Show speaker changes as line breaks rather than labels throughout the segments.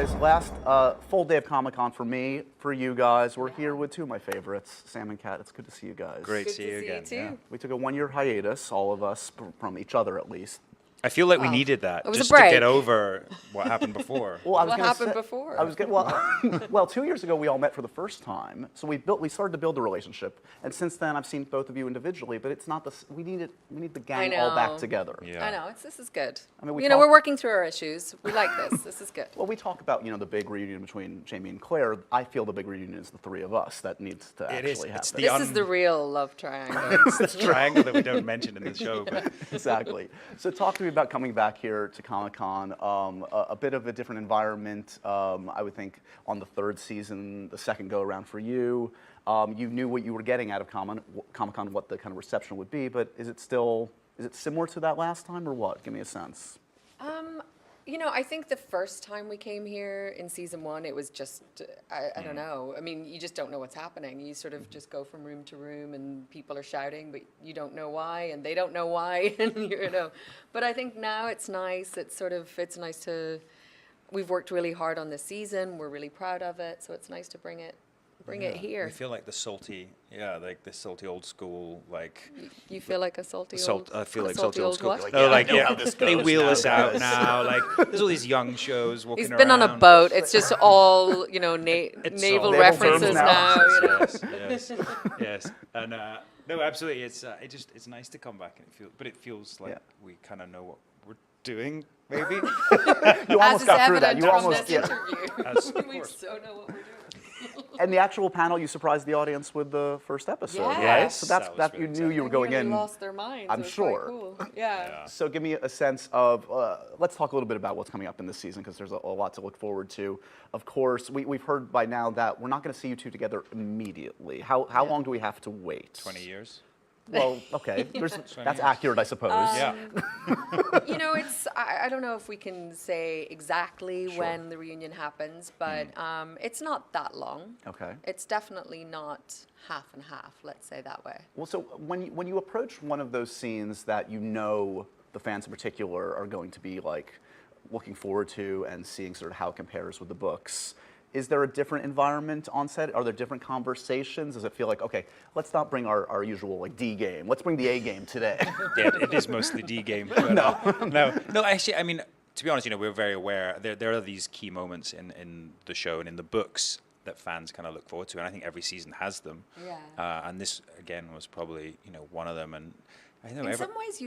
guys. Last full day of Comic-Con for me, for you guys. We're here with two of my favorites, Sam and Kat. It's good to see you guys.
Great
Good
to see you again.
too.
Yeah.
We took a 1-year hiatus, all of us, from each other at least.
I feel like we needed that
It was a
just to
break.
get over what happened before.
Well, I was
What
gonna
happened
say-
before?
I was getting well. 2 years ago we all met for the first time, so we started to build a relationship, and since then I've seen both of you individually. But it's not we need the gang all back
know.
together.
Yeah.
I know, this is good.
I mean, we
we're
talk-
working through our issues. We like this. This is good.
Well, we talk about the big reunion between Jamie and Claire. I feel the big reunion is the three of us that needs to
It is.
actually
It's
happen.
the
This is the real love triangle.
It's this triangle that we don't mention in the show. But
Exactly. So talk to me about coming back here to Comic-Con. A bit of a different environment, I would think, on the third season, the second go-around for you. You knew what you were getting out of Comic-Con, what the kind of reception would be, but is it similar to that last time, or what? Give me a sense.
I think the first time we came here in season 1, it was just, I don't know. I mean, you just don't know what's happening. You sort of just go from room to room and people are shouting, but you don't know why and they don't know why. And But I think now it's nice. It's nice to, we've worked really hard on this season. We're really proud of it. So it's nice to bring it here.
we feel like the salty old school, like.
You feel like a salty
I feel like salty old school.
what?
No, like,
I know how this
they
goes
wheel
now,
us out
guys.
now. Like, there's all these young shows walking
He's
around.
been on a boat. It's just all, naval
all-
references
Naval
now.
Yes. And no, absolutely. It's nice to come back, and it feels like we kind of know what we're doing. Maybe.
You almost
As
got
is
through that.
evident
You
from
almost,
this interview.
Of
We
course.
so know what we're doing.
And the actual panel, you surprised the audience with the first episode, right?
Yes.
So that's
That was
that
really
you knew you were
They
going
nearly
in.
lost their minds.
I'm
It was
sure.
Quite cool. Yeah.
So give me a sense of, let's talk a little bit about what's coming up in this season, because there's a lot to look forward to. Of course, we've heard by now that we're not going to see you two together immediately. How long do we have to wait?
20 years.
Well, okay, that's
years.
accurate, I suppose.
Yeah.
I don't know if we can say exactly
Sure.
when the reunion happens, but it's not that long.
Okay.
It's definitely not half and half, let's say that way.
Well, so when you approach one of those scenes that the fans in particular are going to be like looking forward to and seeing sort of how it compares with the books, is there a different environment on set? Are there different conversations? Does it feel like, okay, let's not bring our usual like D game. Let's bring the A game today.
Yeah, it is mostly D game. But, no. Actually, I mean, to be honest, we're very aware there are these key moments in the show and in the books that fans kind of look forward to, and I think every season has them.
Yeah.
And this again was probably one of them, and I know
In some ways,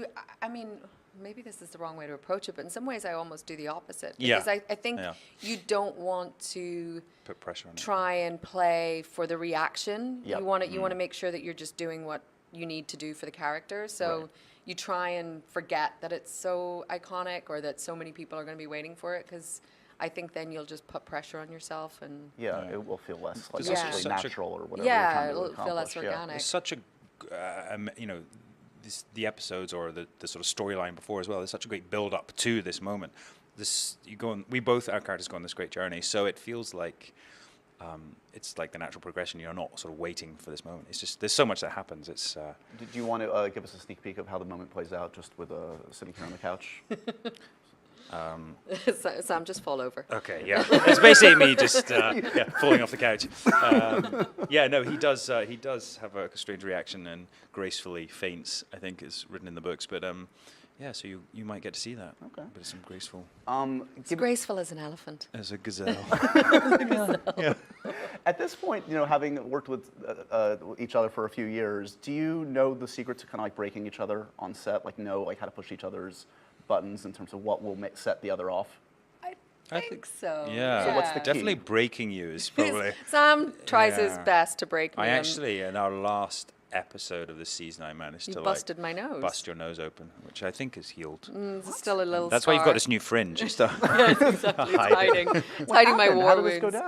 maybe this is the wrong way to approach it, but in some ways I almost do the opposite.
Yeah.
Because I think
Yeah.
you don't want to
put pressure on it.
try and play for the reaction.
Yep.
You want to make sure that you're just doing what you need to do for the character. So
Right.
you try and forget that it's so iconic or that so many people are going to be waiting for it, because I think then you'll just put pressure on yourself and
Yeah, it will feel less like
There's
also
actually
such a-
natural or whatever. you're
yeah,
trying to
it'll feel less
accomplish, yeah.
organic.
There's such a, the episodes or the sort of storyline before as well. There's such a great build up to this moment. Our characters go on this great journey, so it feels like it's like the natural progression. You're not sort of waiting for this moment. It's just there's so much that happens. It's.
Do you want to give us a sneak peek of how the moment plays out, just with sitting here on the couch?
Sam, just fall over.
Okay, yeah. It's basically me just falling off the couch. He does have a strange reaction and gracefully faints, I think is written in the books. But so you might get to see that.
Okay.
But it's some graceful
It's graceful as an elephant.
as a gazelle.
At this point, having worked with each other for a few years, do you know the secret to kind of like breaking each other on set? Like know like how to push each other's buttons in terms of what will set the other off?
I think so.
Yeah.
So what's the key?
Definitely breaking you is probably.
Sam tries his
Yeah.
best to break me.
I
and
actually, in our last episode of the season, I managed
You
to
busted my nose.
bust your nose open, which I think is healed.
It's still a little
That's why you've got
scar.
this new fringe. Just to
Exactly. It's
hide it.
hiding. It's
What
hiding my
happened?
war
How did this
wounds.
go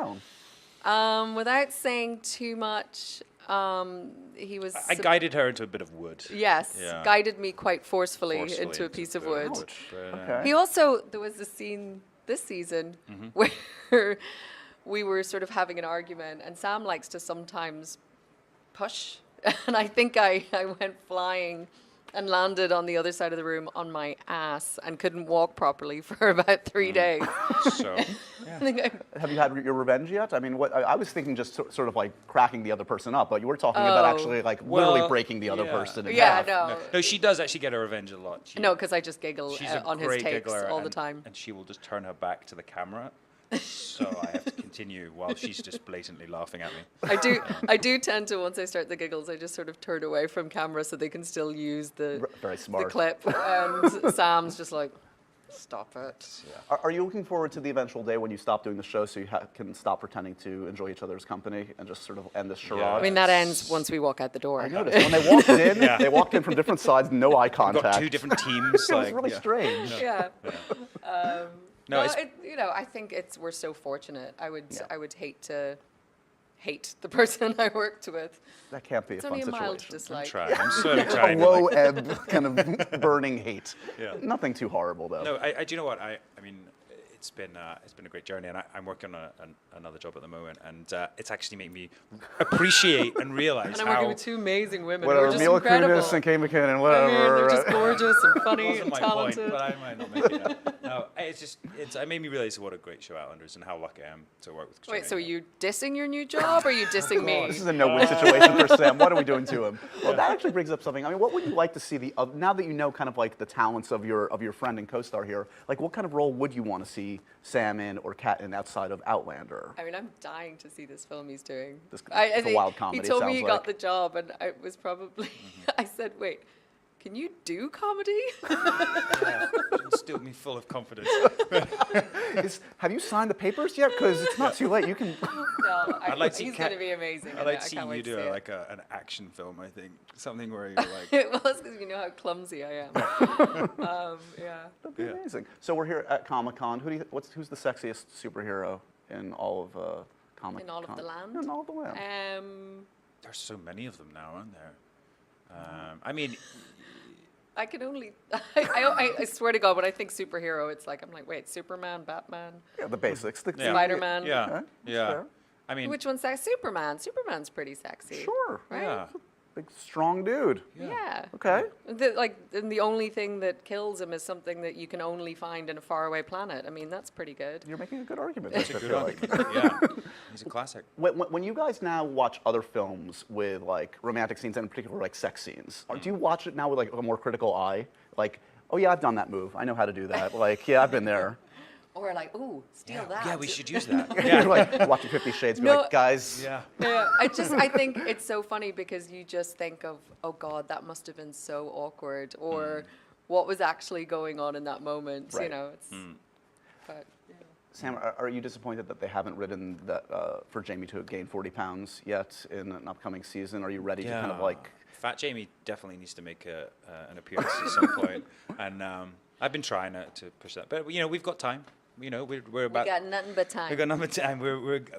down?
Without saying too much, he was.
I guided her into a bit of wood.
Yes,
Yeah.
guided me quite forcefully
Forcefully
into a piece of
bit
wood.
But,
Okay.
He also, there was a scene this season where we were sort of having an argument, and Sam likes to sometimes push, and I think I went flying and landed on the other side of the room on my ass and couldn't walk properly for about 3 days.
So,
I think
Have you had your revenge yet? I mean, what I was thinking just sort of like cracking the other person up, but you were talking about actually like literally
Well,
breaking the other
yeah.
person in
Yeah,
half.
no.
No, she does actually get her revenge a lot.
No, because I just giggle
She's a
on his
great
takes
giggler
all the
and-
time.
and she will just turn her back to the camera. So I have to continue while she's just blatantly laughing at me.
I do tend to, once I start the giggles, I just sort of turn away from camera so they can still use the
Very smart.
clip. And Sam's just like, stop it.
Are you looking forward to the eventual day when you stop doing the show so you can stop pretending to enjoy each other's company and just sort of end this charade?
I mean, that ends once we walk out the door.
I noticed when they walked in, they walked in from different sides, no eye
We've
contact.
got two different teams.
It was
like,
really
yeah.
strange.
Yeah.
No, it's,
I think we're so fortunate. I would hate to hate the person I worked with.
That can't be
It's
a fun
only a mild
situation.
dislike.
I'm sort of trying
A
to,
low
like,
ebb kind of burning hate.
Yeah.
Nothing too horrible though.
No, do you know what? I mean, it's been a great journey, and I'm working on another job at the moment, and it's actually made me appreciate and realize
And I'm
how.
working with two amazing women who
Whatever,
are just
Mila
incredible.
Kunis and Kay McKinnon,
I mean,
whatever.
they're just gorgeous and funny
Wasn't
and
my
talented.
point, but I might not make it. No, it made me realize what a great show Outlanders and how lucky I am to work with.
Wait,
Caitriona.
so are you dissing your new job or are you dissing me?
This is a no-win situation for Sam. What are we doing to him? Well, that actually brings up something. I mean, what would you like to see now that you know kind of like the talents of your friend and co-star here? Like, what kind of role would you want to see Sam in or Kat in outside of Outlander?
I mean, I'm dying to see this film he's doing.
It's a
think
wild comedy,
He told me
sounds
he
like.
got the job, and I was probably. I said, "Wait, can you do comedy?"
Still me full of confidence.
Have you signed the papers yet? Because it's not too late. You can.
No,
I'd like to see
he's
Kat-
going to be amazing.
I'd like to
I
see
can't
you
wait to
do
see it.
an action film. I think something where you're like.
Well, that's because you know how clumsy I am. Yeah.
That'd be
Yeah.
amazing. So we're here at Comic-Con. Who's the sexiest superhero in all of Comic-Con?
In all of the land?
In all of the land.
There's so many of them now, aren't there? I mean,
I can only. I swear to God, when I think superhero, it's like I'm like, wait, Superman, Batman.
Yeah, the basics.
Yeah.
Spider-Man.
yeah,
Okay, that's
yeah.
fair.
I mean,
Which one's that? Superman. Superman's pretty sexy.
Sure.
Right?
yeah.
Big, strong dude.
Yeah.
Okay.
And the only thing that kills him is something that you can only find in a faraway planet. I mean, that's pretty good.
You're making a good argument.
That's
I
a good
feel like.
argument. Yeah, he's a classic.
When you guys now watch other films with like romantic scenes and in particular like sex scenes, do you watch it now with like a more critical eye? Like, oh yeah, I've done that move. I know how to do that. Like, yeah, I've been there.
Or like, ooh, steal that.
Yeah, we should use that.
You're like watching 50 Shades, be
No.
like, guys.
Yeah.
Yeah, I think it's so funny because you just think of, oh God, that must have been so awkward, or what was actually going on in that moment. You
Right.
know, it's. But yeah.
Sam, are you disappointed that they haven't written that for Jamie to gain 40 pounds yet in an upcoming season? Are you ready to kind of like?
Fat Jamie definitely needs to make an appearance at some point, and I've been trying to push that, but you know we've got time. You know we're about.
We got nothing but time.
We've got number time.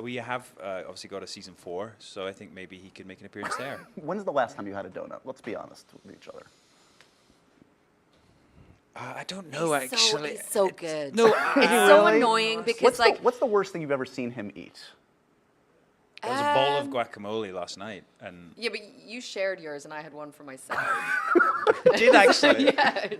We have obviously got a season 4, so I think maybe he could make an appearance there.
When's the last time you had a donut? Let's be honest with each other.
I don't know actually.
He's so good.
No,
It's so
Really?
annoying because
What's the worst thing you've ever seen him eat?
there was a bowl of guacamole last night, and
Yeah, but you shared yours and I had one for myself.
did actually.
Yeah.
Did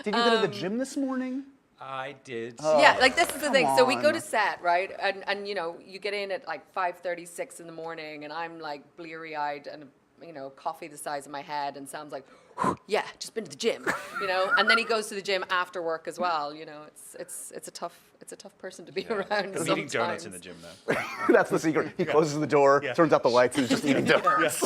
you go to the gym this morning?
I did.
Yeah, like this is the thing. So we go
on.
to set, right? And you know, you get in at like 5:36 in the morning and I'm like bleary-eyed and you know, coffee the size of my head and Sam's like, yeah, just been to the gym, you know? And then he goes to the gym after work as well, you know. It's a tough person to be around
I'm
sometimes.
eating donuts in the gym now.
That's the secret. He closes the door,
Yeah.
turns out the lights, and he's just eating donuts.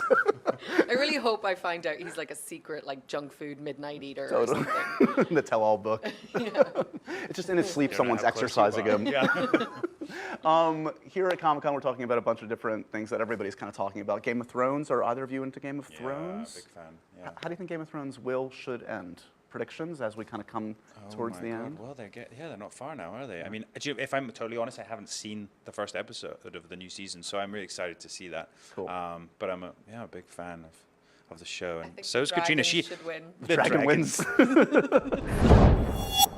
I really hope I find out he's like a secret like junk food midnight eater or
Totally.
something.
The tell-all book. It's just in his sleep,
You don't know
someone's
how close you
exercising
are.
him.
Yeah.
Here at Comic-Con, we're talking about a bunch of different things that everybody's kind of talking about. Game of Thrones, are either of you into Game of Thrones?
Big fan. Yeah.
How do you think Game of Thrones should end? Predictions as we kind of come towards
my
the
God.
end?
Well, they're not far now, are they? I mean, if I'm totally honest, I haven't seen the first episode of the new season, so I'm really excited to see that.
Cool.
But I'm a big fan of the show,
I
and
think
so is Caitriona.
dragons
She
should win.
The dragon
dragons.
wins.